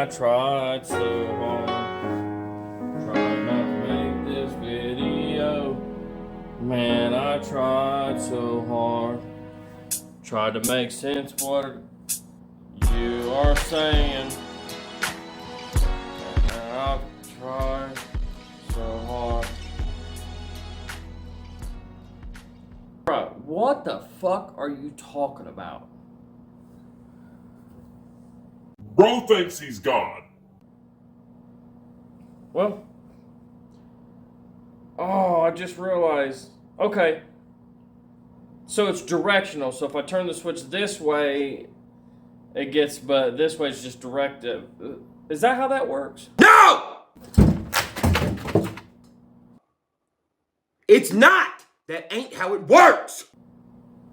I tried so hard, trying not to make this video. Man, I tried so hard, tried to make sense what you are saying. And I've tried so hard. Bro, what the fuck are you talking about? Bro thinks he's God. Well, I just realized. Okay. So it's directional. So if I turn the switch this way, it gets, but this way is just directive. Is that how that works? No! It's not! That ain't how it works!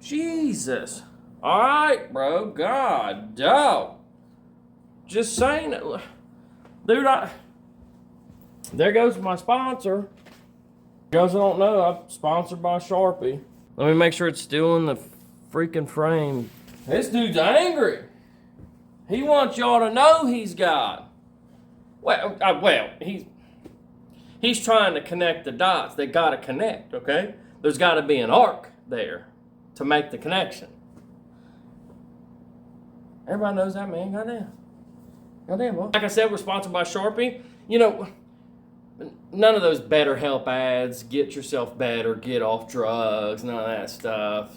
Jesus. Alright, bro. God, dog. Just saying it. Dude, there goes my sponsor. You guys don't know, I'm sponsored by Sharpie. Let me make sure it's still in the freaking frame. This dude's angry. He wants y'all to know he's God. Well, he's trying to connect the dots. They gotta connect, okay? There's gotta be an arc there to make the connection. Everybody knows that, man. Goddamn. Goddamn, boy. Like I said, we're sponsored by Sharpie. You know, none of those BetterHelp ads, get yourself better, get off drugs, none of that stuff.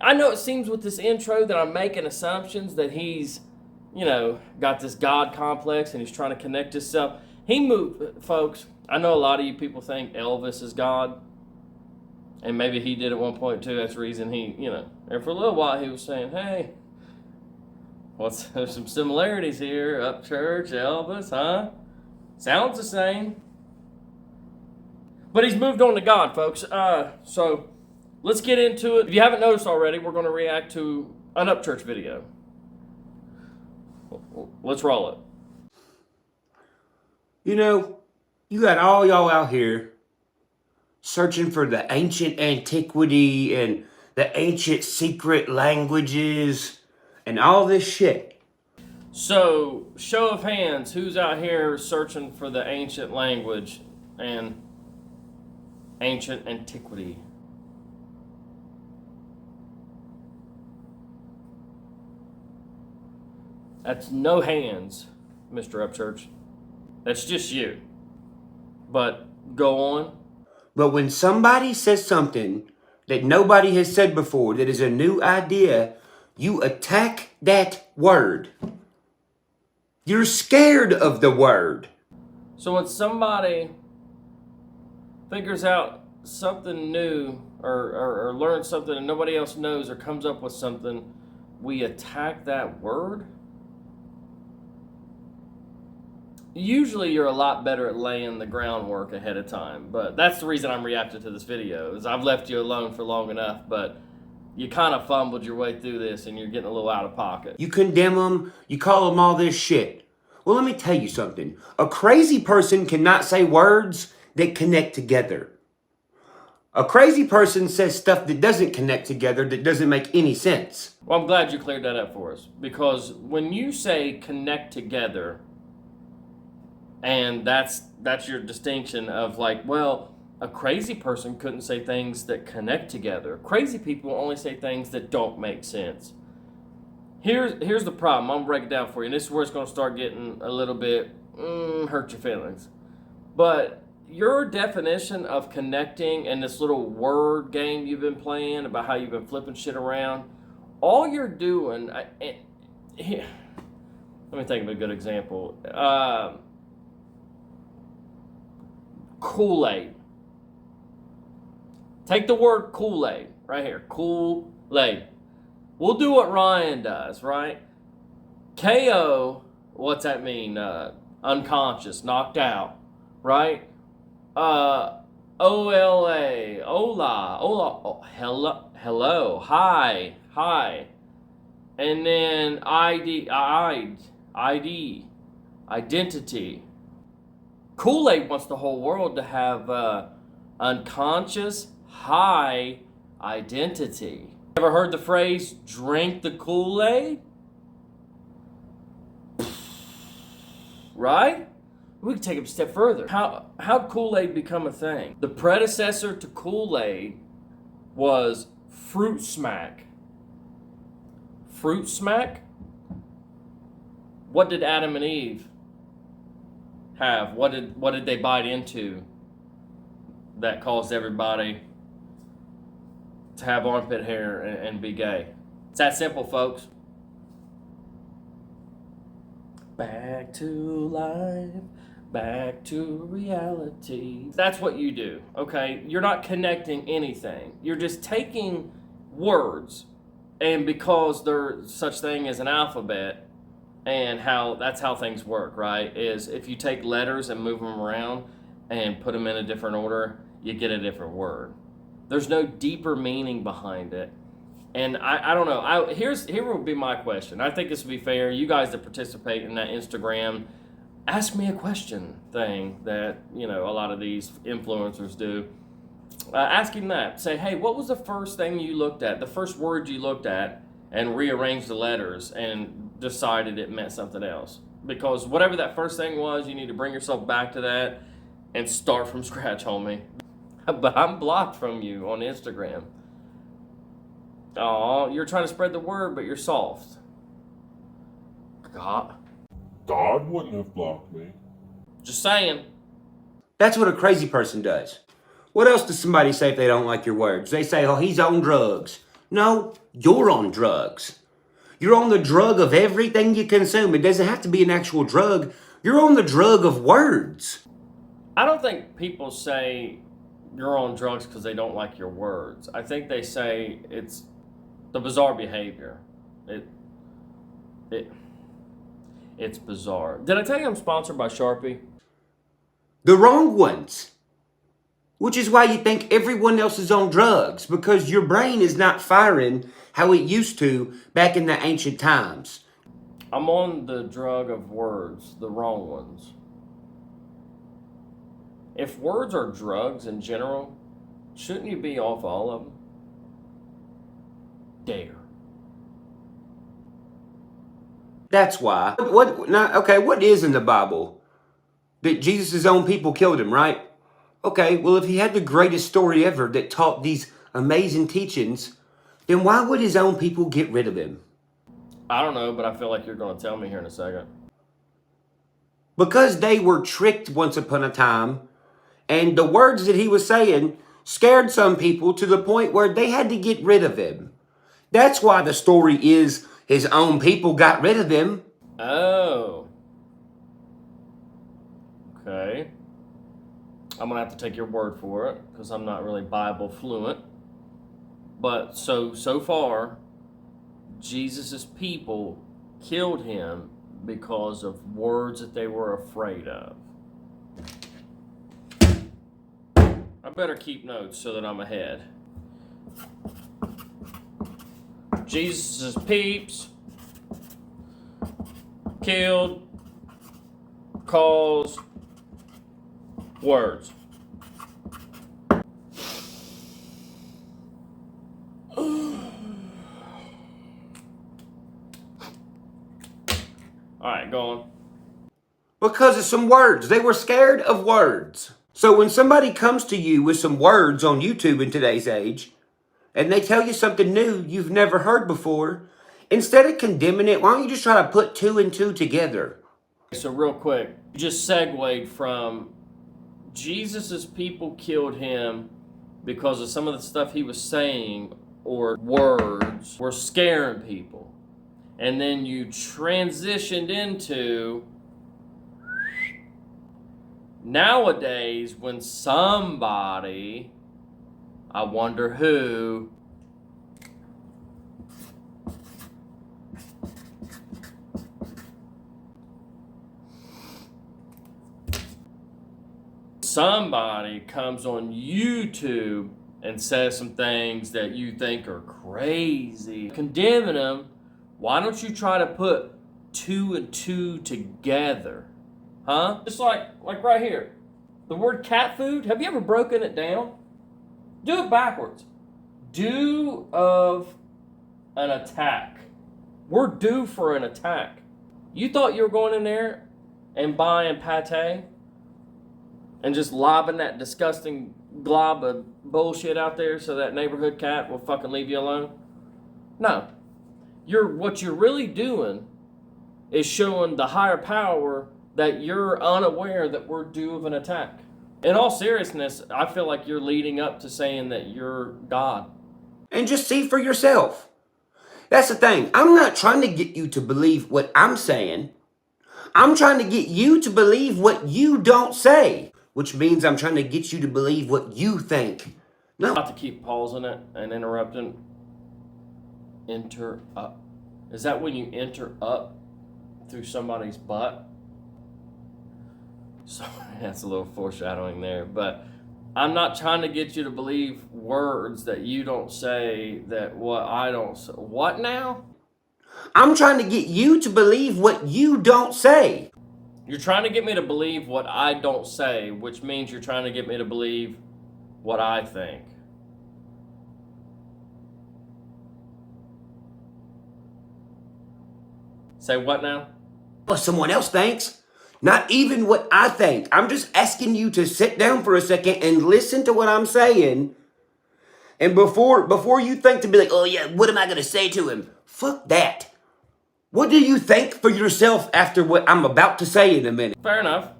I know it seems with this intro that I'm making assumptions that he's, got this God complex and he's trying to connect himself. Folks, I know a lot of you people think Elvis is God. And maybe he did at one point too. That's the reason and for a little while he was saying, hey, there's some similarities here. Up church, Elvis, huh? Sounds the same. But he's moved on to God, folks. So let's get into it. If you haven't noticed already, we're going to react to an Upchurch video. Let's roll it. You got all y'all out here searching for the ancient antiquity and the ancient secret languages and all this shit. So, show of hands, who's out here searching for the ancient language and ancient antiquity? That's no hands, Mr. Upchurch. That's just you. But go on. But when somebody says something that nobody has said before, that is a new idea, you attack that word. You're scared of the word. So when somebody figures out something new or learns something and nobody else knows or comes up with something, we attack that word? Usually you're a lot better at laying the groundwork ahead of time, but that's the reason I'm reacting to this video, is I've left you alone for long enough, but you kind of fumbled your way through this and you're getting a little out of pocket. You condemn them, you call them all this shit. Well, let me tell you something. A crazy person cannot say words that connect together. A crazy person says stuff that doesn't connect together, that doesn't make any sense. Well, I'm glad you cleared that up for us, because when you say connect together, and that's your distinction of a crazy person couldn't say things that connect together. Crazy people only say things that don't make sense. Here's the problem. I'm going to break it down for you, and this is where it's going to start getting a little bit hurt your feelings. But your definition of connecting and this little word game you've been playing about how you've been flipping shit around, all you're doing... let me think of a good example. Kool-Aid. Take the word Kool-Aid right here. Kool-Aid. We'll do what Ryan does, right? KO, what's that mean? Unconscious, knocked out, right? OLA, hola, oh, hello, hi. And then ID, identity. Kool-Aid wants the whole world to have unconscious, high identity. Ever heard the phrase, drink the Kool-Aid? Right? We can take it a step further. How'd Kool-Aid become a thing? The predecessor to Kool-Aid was Fruit Smack. Fruit Smack? What did Adam and Eve have? What did they bite into that caused everybody to have armpit hair and be gay? It's that simple, folks. Back to life, back to reality. That's what you do, okay? You're not connecting anything. You're just taking words, and because there's such thing as an alphabet, and that's how things work, right? Is if you take letters and move them around and put them in a different order, you get a different word. There's no deeper meaning behind it. And I don't know. Here will be my question. I think this will be fair. You guys that participate in that Instagram, ask me a question thing that, a lot of these influencers do. Ask him that. Say, hey, what was the first thing you looked at, the first word you looked at, and rearranged the letters and decided it meant something else? Because whatever that first thing was, you need to bring yourself back to that and start from scratch, homie. But I'm blocked from you on Instagram. Oh, you're trying to spread the word, but you're soft. God wouldn't have blocked me. Just saying. That's what a crazy person does. What else does somebody say if they don't like your words? They say, oh, he's on drugs. No, you're on drugs. You're on the drug of everything you consume. It doesn't have to be an actual drug. You're on the drug of words. I don't think people say you're on drugs because they don't like your words. I think they say it's the bizarre behavior. It's bizarre. Did I tell you I'm sponsored by Sharpie? The wrong ones. Which is why you think everyone else is on drugs, because your brain is not firing how it used to back in the ancient times. I'm on the drug of words, the wrong ones. If words are drugs in general, shouldn't you be off all of them? Dare. That's why. What is in the Bible? That Jesus' own people killed him, right? Okay, well, if he had the greatest story ever that taught these amazing teachings, then why would his own people get rid of him? I don't know, but I feel like you're going to tell me here in a second. Because they were tricked once upon a time, and the words that he was saying scared some people to the point where they had to get rid of him. That's why the story is his own people got rid of him. Oh. Okay. I'm going to have to take your word for it because I'm not really Bible fluent. But so far, Jesus' people killed him because of words that they were afraid of. I better keep notes so that I'm ahead. Jesus' peeps killed cause words. Alright, go on. Because of some words. They were scared of words. So when somebody comes to you with some words on YouTube in today's age, and they tell you something new you've never heard before, instead of condemning it, why don't you just try to put two and two together? So real quick, you just segued from Jesus' people killed him because of some of the stuff he was saying or words were scaring people. And then you transitioned into nowadays when somebody, I wonder who, somebody comes on YouTube and says some things that you think are crazy, condemning them, why don't you try to put two and two together? Huh? Just like right here. The word cat food, have you ever broken it down? Do it backwards. Due of an attack. We're due for an attack. You thought you were going in there and buying pate and just lobbing that disgusting glob of bullshit out there so that neighborhood cat will fucking leave you alone? No. What you're really doing is showing the higher power that you're unaware that we're due of an attack. In all seriousness, I feel like you're leading up to saying that you're God. And just see for yourself. That's the thing. I'm not trying to get you to believe what I'm saying. I'm trying to get you to believe what you don't say, which means I'm trying to get you to believe what you think. No. Not to keep pausing it and interrupting. Enter up. Is that when you enter up through somebody's butt? So that's a little foreshadowing there, but I'm not trying to get you to believe words that you don't say, that what I don't say. What now? I'm trying to get you to believe what you don't say. You're trying to get me to believe what I don't say, which means you're trying to get me to believe what I think. Say what now? What someone else thinks. Not even what I think. I'm just asking you to sit down for a second and listen to what I'm saying. And before you think to be like, oh yeah, what am I going to say to him? Fuck that. What do you think for yourself after what I'm about to say in a minute? Fair enough.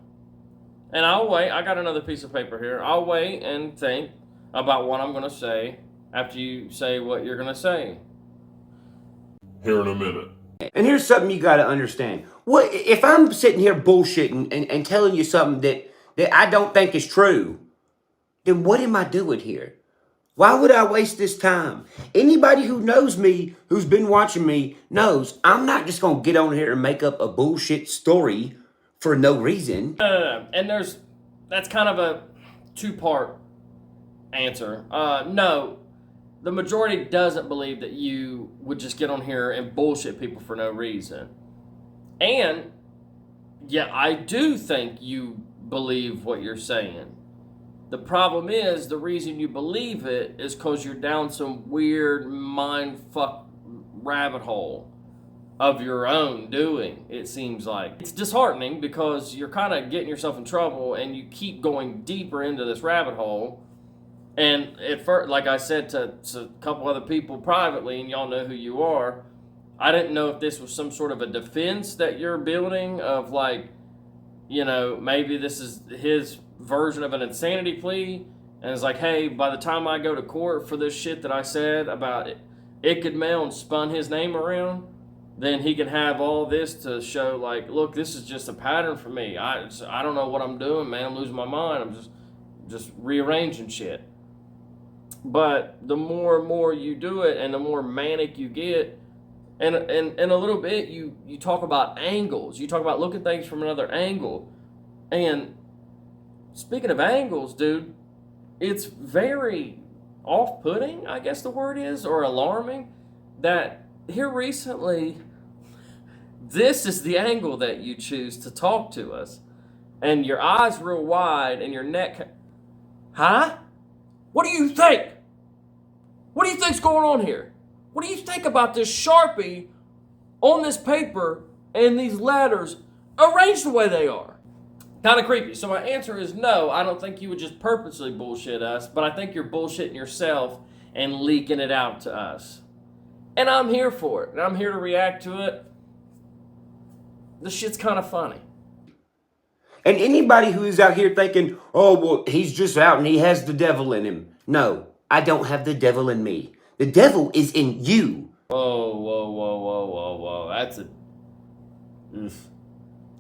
And I'll wait. I got another piece of paper here. I'll wait and think about what I'm going to say after you say what you're going to say. Here in a minute. And here's something you got to understand. What if I'm sitting here bullshitting and telling you something that I don't think is true, then what am I doing here? Why would I waste this time? Anybody who knows me, who's been watching me, knows I'm not just going to get on here and make up a bullshit story for no reason. And that's kind of a two-part answer. No, the majority doesn't believe that you would just get on here and bullshit people for no reason. And, yeah, I do think you believe what you're saying. The problem is, the reason you believe it is because you're down some weird mindfuck rabbit hole of your own doing, it seems like. It's disheartening because you're kind of getting yourself in trouble and you keep going deeper into this rabbit hole. And at first, like I said to a couple other people privately, and y'all know who you are, I didn't know if this was some sort of a defense that you're building of like, you know, maybe this is his version of an insanity plea, and it's like, hey, by the time I go to court for this shit that I said about Icked Mail and spun his name around, then he can have all this to show like, look, this is just a pattern for me. I don't know what I'm doing, man. I'm losing my mind. I'm just rearranging shit. But the more and more you do it, and the more manic you get, and a little bit you talk about angles. You talk about looking at things from another angle. And speaking of angles, dude, it's very off-putting, I guess the word is, or alarming, that here recently, this is the angle that you choose to talk to us. And your eyes real wide and your neck, huh? What do you think? What do you think's going on here? What do you think about this Sharpie on this paper and these letters arranged the way they are? Kind of creepy. So my answer is no, I don't think you would just purposely bullshit us, but I think you're bullshitting yourself and leaking it out to us. And I'm here for it, and I'm here to react to it. This shit's kind of funny. And anybody who is out here thinking, oh, well, he's just out and he has the devil in him. No, I don't have the devil in me. The devil is in you. Whoa.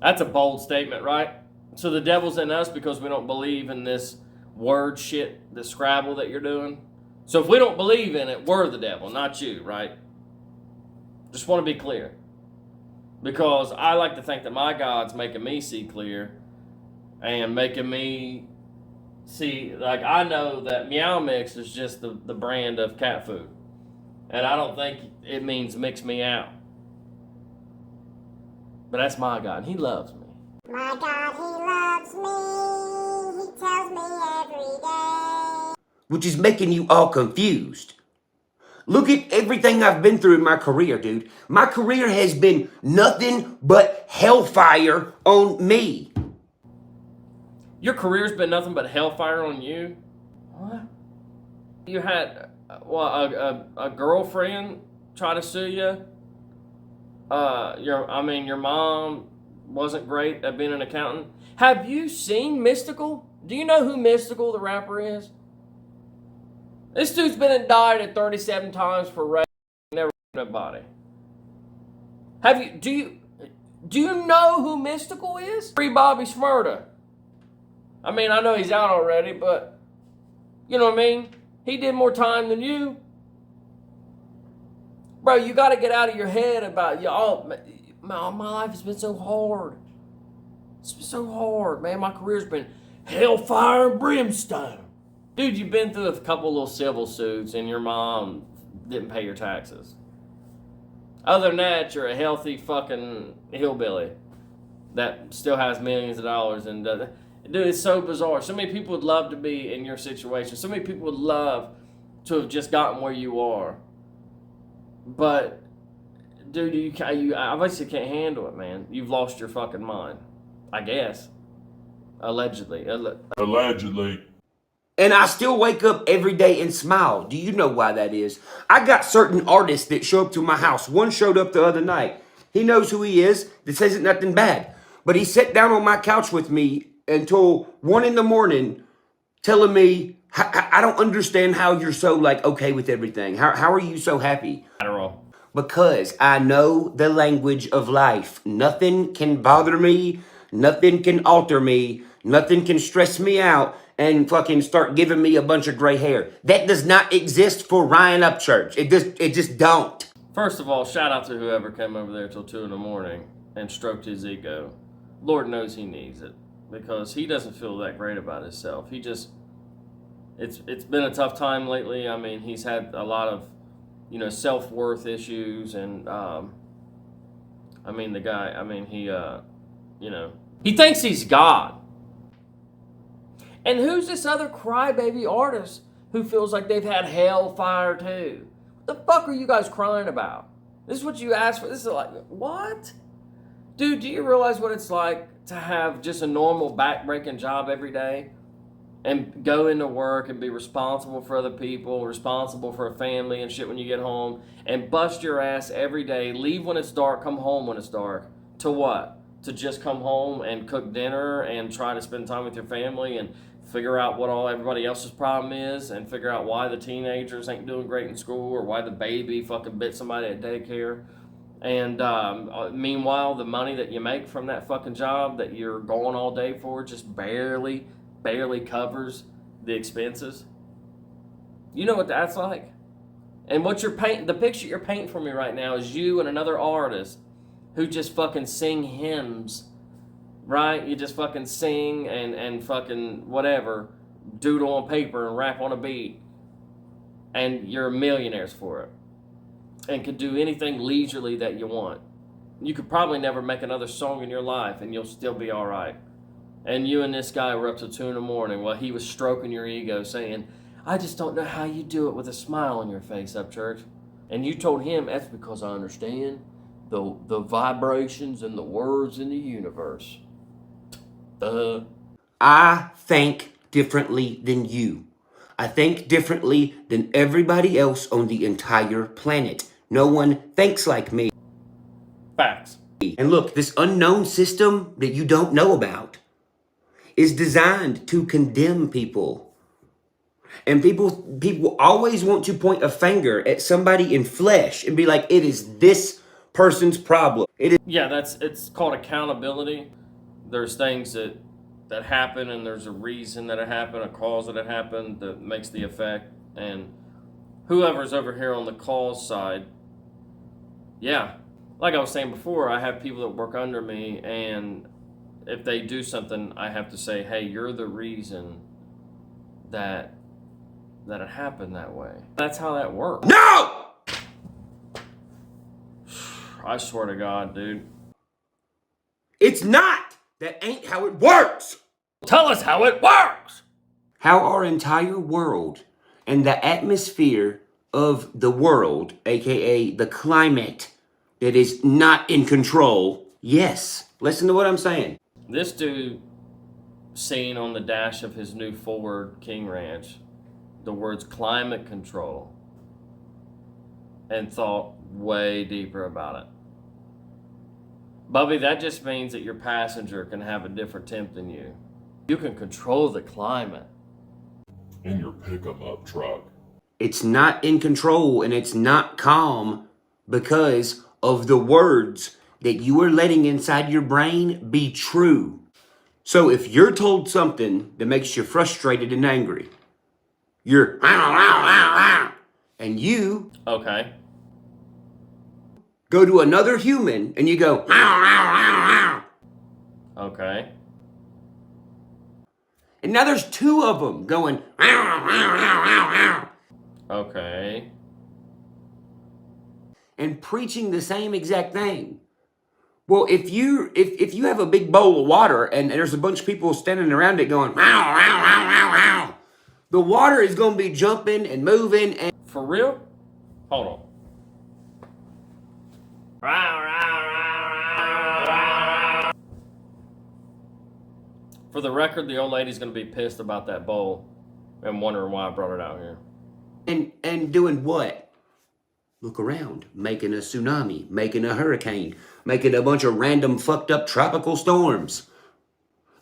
That's a bold statement, right? So the devil's in us because we don't believe in this word shit, the Scrabble that you're doing. So if we don't believe in it, we're the devil, not you, right? Just want to be clear. Because I like to think that my God's making me see clear and making me see, like, I know that Meow Mix is just the brand of cat food. And I don't think it means mix me out. But that's my God, and he loves me. My God, he loves me. He tells me every day. which is making you all confused. Look at everything I've been through in my career, dude. My career has been nothing but hellfire on me. Your career's been nothing but hellfire on you? What? You had, a girlfriend try to sue you? Your mom wasn't great at being an accountant. Have you seen Mystical? Do you know who Mystical, the rapper, is? This dude's been indicted 37 times for rape. Never nobody. Do you know who Mystical is? Free Bobby Shmurda. I mean, I know he's out already, but you know what I mean? He did more time than you. Bro, you got to get out of your head about, my life has been so hard. It's been so hard, man. My career's been hellfire and brimstone. Dude, you've been through a couple little civil suits and your mom didn't pay your taxes. Other than that, you're a healthy fucking hillbilly that still has millions of dollars. And dude, it's so bizarre. So many people would love to be in your situation. So many people would love to have just gotten where you are. But, dude, you obviously can't handle it, man. You've lost your fucking mind. I guess. Allegedly. Allegedly. And I still wake up every day and smile. Do you know why that is? I got certain artists that show up to my house. One showed up the other night. He knows who he is. This isn't nothing bad. But he sat down on my couch with me until 1 a.m. telling me, I don't understand how you're so okay with everything. How are you so happy? Adderall. Because I know the language of life. Nothing can bother me. Nothing can alter me. Nothing can stress me out and fucking start giving me a bunch of gray hair. That does not exist for Ryan Upchurch. It just don't. First of all, shout out to whoever came over there till 2 a.m. and stroked his ego. Lord knows he needs it because he doesn't feel that great about himself. It's been a tough time lately. I mean, he's had a lot of, self-worth issues and, the guy, he thinks he's God. And who's this other crybaby artist who feels like they've had hellfire too? What the fuck are you guys crying about? This is what you asked for. This is like, what? Dude, do you realize what it's like to have just a normal back-breaking job every day and go into work and be responsible for other people, responsible for a family and shit when you get home, and bust your ass every day, leave when it's dark, come home when it's dark, to what? To just come home and cook dinner and try to spend time with your family and figure out what everybody else's problem is and figure out why the teenagers ain't doing great in school or why the baby fucking bit somebody at daycare. And meanwhile, the money that you make from that fucking job that you're going all day for just barely covers the expenses. You know what that's like? And what the picture you're painting for me right now is you and another artist who just fucking sing hymns, right? You just fucking sing and fucking whatever, doodle on paper and rap on a beat, and you're millionaires for it, and could do anything leisurely that you want. You could probably never make another song in your life, and you'll still be all right. And you and this guy were up till 2 a.m. while he was stroking your ego, saying, "I just don't know how you do it with a smile on your face, Upchurch." And you told him, "That's because I understand the vibrations and the words in the universe." I think differently than you. I think differently than everybody else on the entire planet. No one thinks like me. Facts. And look, this unknown system that you don't know about is designed to condemn people. And people always want to point a finger at somebody in flesh and be like, it is this person's problem. Yeah, it's called accountability. There's things that happen, and there's a reason that it happened, a cause that it happened that makes the effect. And whoever's over here on the cause side, yeah, like I was saying before, I have people that work under me, and if they do something, I have to say, hey, you're the reason that it happened that way. That's how that works. No! I swear to God, dude. It's not! That ain't how it works! Tell us how it works! How our entire world and the atmosphere of the world, aka the climate, that is not in control, yes. Listen to what I'm saying. This dude seen on the dash of his new Ford King Ranch the words climate control and thought way deeper about it. Bubby, that just means that your passenger can have a different temp than you. You can control the climate. In your pickup truck. It's not in control and it's not calm because of the words that you are letting inside your brain be true. So if you're told something that makes you frustrated and angry, you're and you Okay. go to another human and you go Okay. and now there's two of them going Okay. and preaching the same exact thing. Well, if you have a big bowl of water and there's a bunch of people standing around it going the water is going to be jumping and moving and For real? Hold on. For the record, the old lady's going to be pissed about that bowl and wondering why I brought it out here. and doing what? Look around, making a tsunami, making a hurricane, making a bunch of random fucked up tropical storms.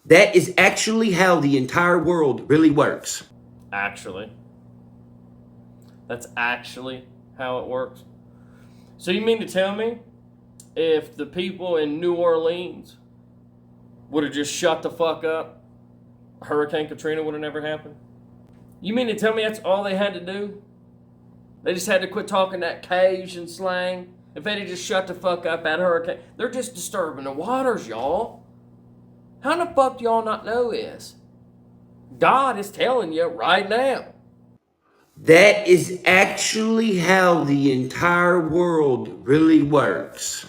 That is actually how the entire world really works. Actually. That's actually how it works. So you mean to tell me if the people in New Orleans would have just shut the fuck up, Hurricane Katrina would have never happened? You mean to tell me that's all they had to do? They just had to quit talking that Cajun slang? If they'd have just shut the fuck up at hurricane, they're just disturbing the waters, y'all. How the fuck do y'all not know this? God is telling you right now. That is actually how the entire world really works.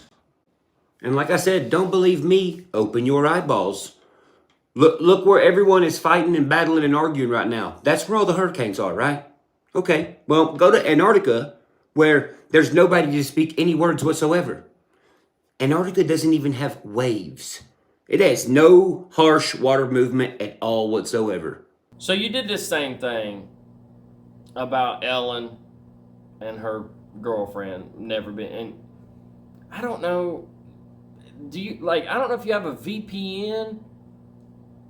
And like I said, don't believe me, open your eyeballs. Look where everyone is fighting and battling and arguing right now. That's where all the hurricanes are, right? Okay, well, go to Antarctica where there's nobody to speak any words whatsoever. Antarctica doesn't even have waves. It has no harsh water movement at all whatsoever. So you did this same thing about Ellen and her girlfriend never been, and I don't know, I don't know if you have a VPN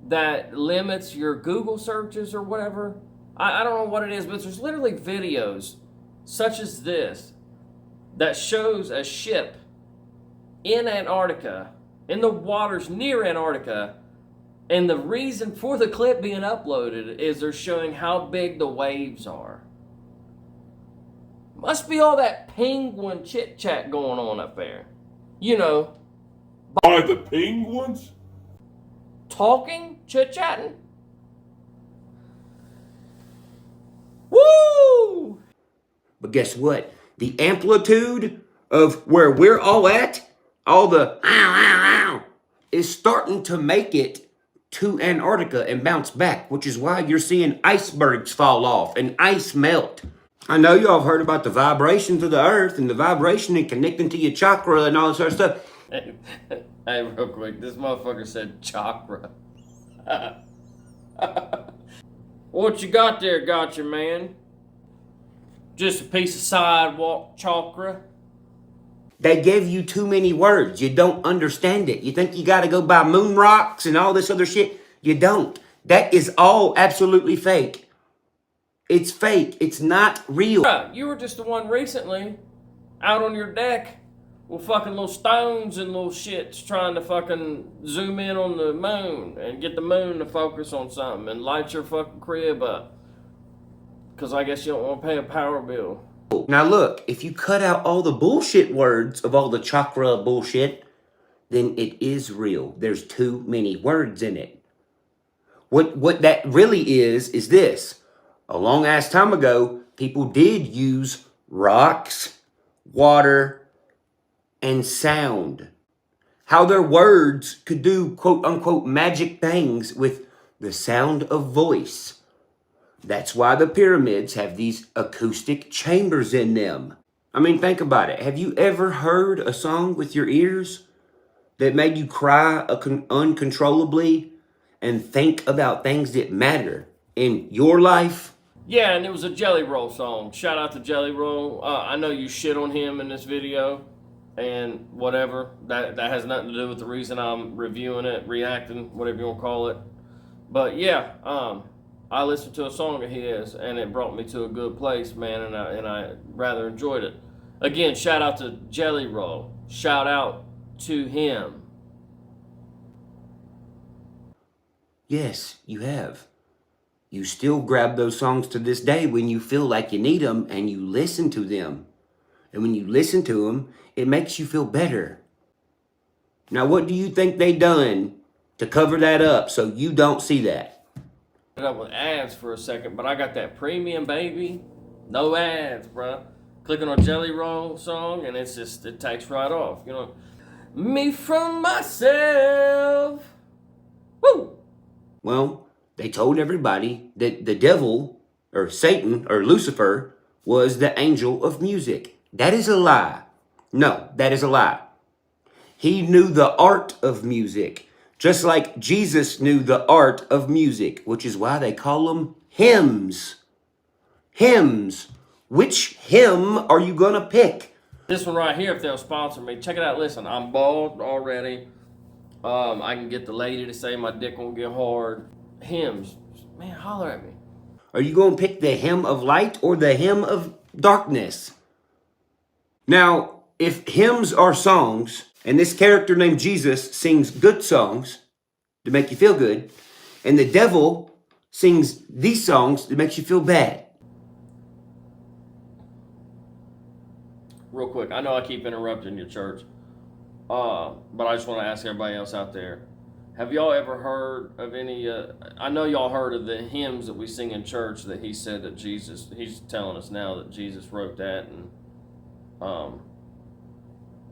that limits your Google searches or whatever. I don't know what it is, but there's literally videos such as this that shows a ship in Antarctica, in the waters near Antarctica, and the reason for the clip being uploaded is they're showing how big the waves are. Must be all that penguin chit-chat going on up there. You know. By the penguins? Talking? Chit-chatting? Woo! But guess what? The amplitude of where we're all at, all the is starting to make it to Antarctica and bounce back, which is why you're seeing icebergs fall off and ice melt. I know y'all have heard about the vibrations of the earth and the vibration and connecting to your chakra and all this other stuff. Hey, real quick, this motherfucker said chakra. What you got there, gotcha, man? Just a piece of sidewalk chakra? They gave you too many words. You don't understand it. You think you got to go buy moon rocks and all this other shit? You don't. That is all absolutely fake. It's fake. It's not real. You were just the one recently out on your deck with fucking little stones and little shits trying to fucking zoom in on the moon and get the moon to focus on something and light your fucking crib up. Because I guess you don't want to pay a power bill. Now look, if you cut out all the bullshit words of all the chakra bullshit, then it is real. There's too many words in it. What that really is this. A long ass time ago, people did use rocks, water, and sound. How their words could do quote unquote magic things with the sound of voice. That's why the pyramids have these acoustic chambers in them. I mean, think about it. Have you ever heard a song with your ears that made you cry uncontrollably and think about things that matter in your life? Yeah, and it was a Jelly Roll song. Shout out to Jelly Roll. I know you shit on him in this video, and whatever. That has nothing to do with the reason I'm reviewing it, reacting, whatever you want to call it. But yeah, I listened to a song of his, and it brought me to a good place, man, and I rather enjoyed it. Again, shout out to Jelly Roll. Shout out to him. Yes, you have. You still grab those songs to this day when you feel like you need them and you listen to them. And when you listen to them, it makes you feel better. Now, what do you think they done to cover that up so you don't see that? Up with ads for a second, but I got that premium, baby. No ads, bruh. Clicking on Jelly Roll song, and it takes right off. You know, me from myself. Woo! Well, they told everybody that the devil, or Satan, or Lucifer, was the angel of music. That is a lie. No, that is a lie. He knew the art of music, just like Jesus knew the art of music, which is why they call them hymns. Hymns. Which hymn are you going to pick? This one right here, if they'll sponsor me, check it out. Listen, I'm bald already. I can get the lady to say my dick won't get hard. Hymns. Man, holler at me. Are you going to pick the hymn of light or the hymn of darkness? Now, if hymns are songs, and this character named Jesus sings good songs to make you feel good, and the devil sings these songs that makes you feel bad. Real quick, I know I keep interrupting your church, but I just want to ask everybody else out there. Have y'all ever heard of any, I know y'all heard of the hymns that we sing in church that he said that Jesus, he's telling us now that Jesus wrote that, and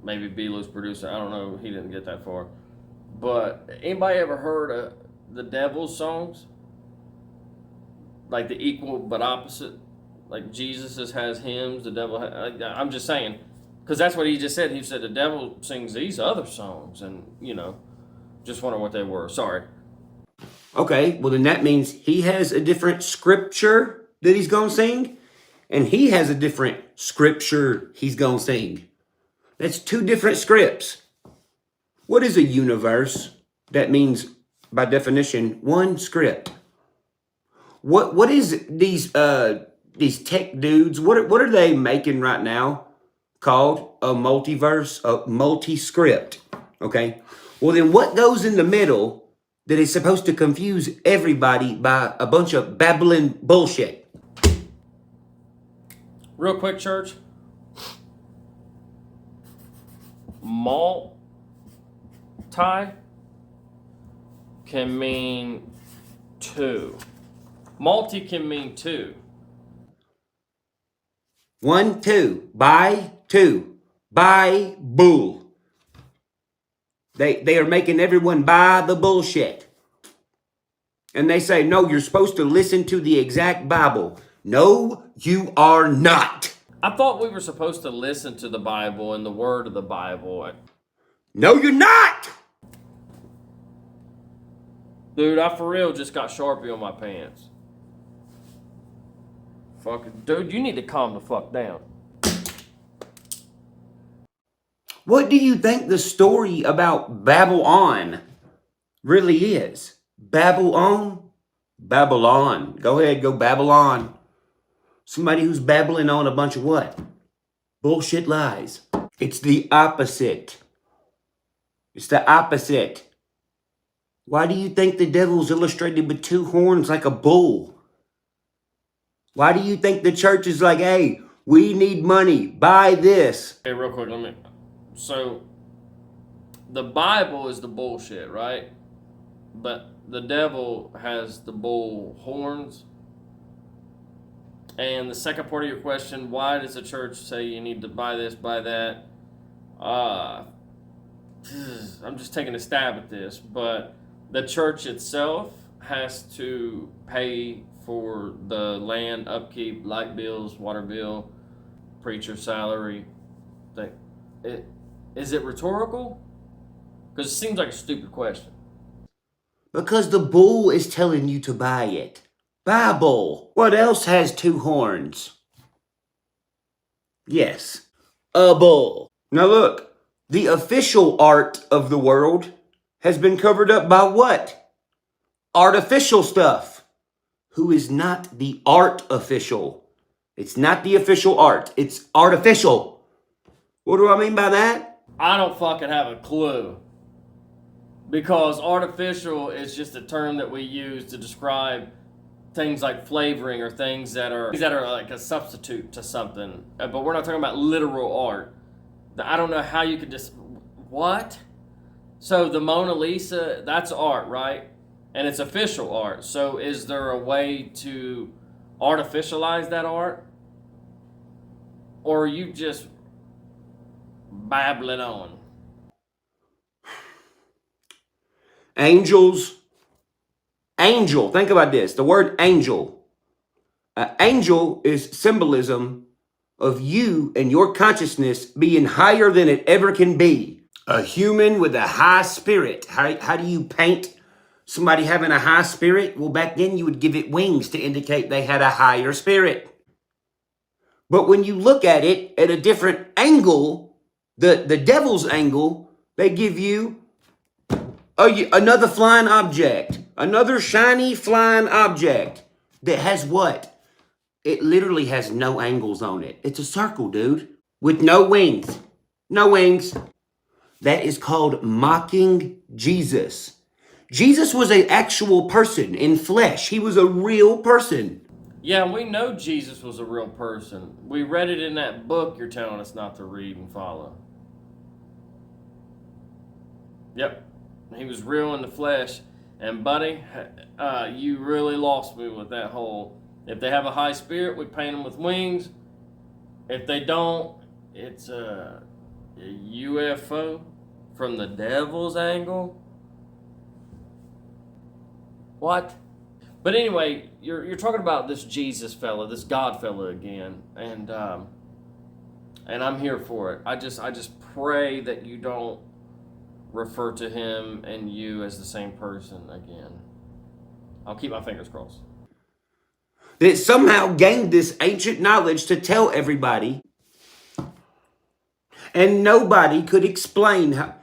maybe Belu's producer, I don't know, he didn't get that far. But anybody ever heard of the devil's songs? Like the equal but opposite? Like Jesus has hymns, the devil I'm just saying, because that's what he just said. He said the devil sings these other songs, and, you know, just wondering what they were. Sorry. Okay, well then that means he has a different scripture that he's going to sing, and he has a different scripture he's going to sing. That's two different scripts. What is a universe? That means, by definition, one script. What is these tech dudes? What are they making right now? Called a multiverse, a multi-script. Okay. Well, then what goes in the middle that is supposed to confuse everybody by a bunch of babbling bullshit? Real quick, church. Multi can mean two. Multi can mean two. 1, 2. Buy, 2. Buy, bull. They are making everyone buy the bullshit. And they say, no, you're supposed to listen to the exact Bible. No, you are not. I thought we were supposed to listen to the Bible and the word of the Bible. No, you're not. Dude, I for real just got Sharpie on my pants. Fucking, dude, you need to calm the fuck down. What do you think the story about Babylon really is? Babylon? Babylon. Go ahead, go Babylon. Somebody who's babbling on a bunch of what? Bullshit lies. It's the opposite. It's the opposite. Why do you think the devil's illustrated with two horns like a bull? Why do you think the church is like, hey, we need money, buy this? Hey, real quick, so, the Bible is the bullshit, right? But the devil has the bull horns. And the second part of your question, why does the church say you need to buy this, buy that? I'm just taking a stab at this, but the church itself has to pay for the land, upkeep, light bills, water bill, preacher salary. Is it rhetorical? Because it seems like a stupid question. Because the bull is telling you to buy it. Buy a bull. What else has two horns? Yes, a bull. Now look, the official art of the world has been covered up by what? Artificial stuff. Who is not the art official? It's not the official art. It's artificial. What do I mean by that? I don't fucking have a clue. Because artificial is just a term that we use to describe things like flavoring or things that are like a substitute to something. But we're not talking about literal art. I don't know how you could just... What? So the Mona Lisa, that's art, right? And it's official art. So is there a way to artificialize that art? Or are you just babbling on? Angels. Angel. Think about this. The word angel. Angel is symbolism of you and your consciousness being higher than it ever can be. A human with a high spirit. How do you paint somebody having a high spirit? Well, back then you would give it wings to indicate they had a higher spirit. But when you look at it at a different angle, the devil's angle, they give you another flying object, another shiny flying object that has what? It literally has no angles on it. It's a circle, dude, with no wings. No wings. That is called mocking Jesus. Jesus was an actual person in flesh. He was a real person. Yeah, we know Jesus was a real person. We read it in that book you're telling us not to read and follow. Yep. He was real in the flesh. And buddy, you really lost me with that whole, if they have a high spirit, we paint them with wings. If they don't, it's a UFO from the devil's angle. What? But anyway, you're talking about this Jesus fella, this God fella again, and I'm here for it. I just pray that you don't refer to him and you as the same person again. I'll keep my fingers crossed. That somehow gained this ancient knowledge to tell everybody, and nobody could explain how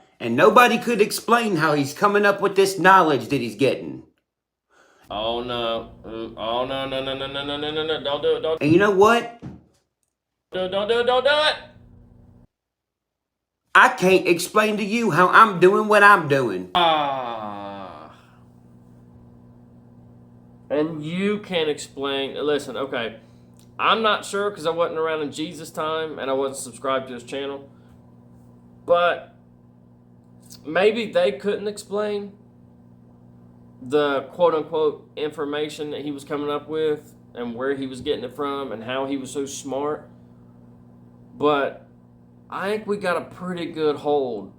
he's coming up with this knowledge that he's getting. Oh no! Oh no! No! No! No! No! No! No! No! No! Don't do it! Don't And you know what? do it! Don't do it! Don't do it! I can't explain to you how I'm doing what I'm doing. And you can't explain. Listen, okay. I'm not sure because I wasn't around in Jesus' time and I wasn't subscribed to his channel. But maybe they couldn't explain the quote-unquote information that he was coming up with and where he was getting it from and how he was so smart. But I think we got a pretty good hold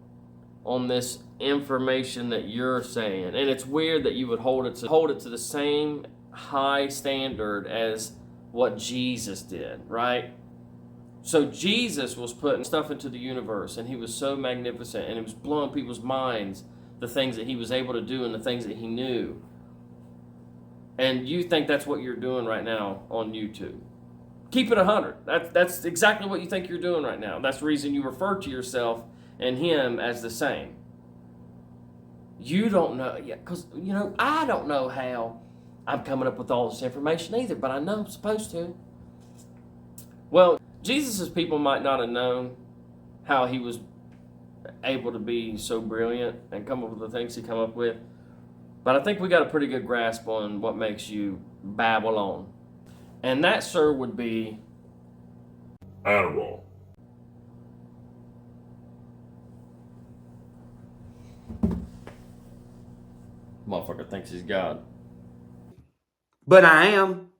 on this information that you're saying. And it's weird that you would hold it to the same high standard as what Jesus did, right? So Jesus was putting stuff into the universe and he was so magnificent and it was blowing people's minds, the things that he was able to do and the things that he knew. And you think that's what you're doing right now on YouTube. Keep it 100. That's exactly what you think you're doing right now. That's the reason you refer to yourself and him as the same. You don't know, yeah, because, I don't know how I'm coming up with all this information either, but I know I'm supposed to. Well, Jesus' people might not have known how he was able to be so brilliant and come up with the things he come up with, but I think we got a pretty good grasp on what makes you babble on. And that, sir, would be Adderall. motherfucker thinks he's God. But I am.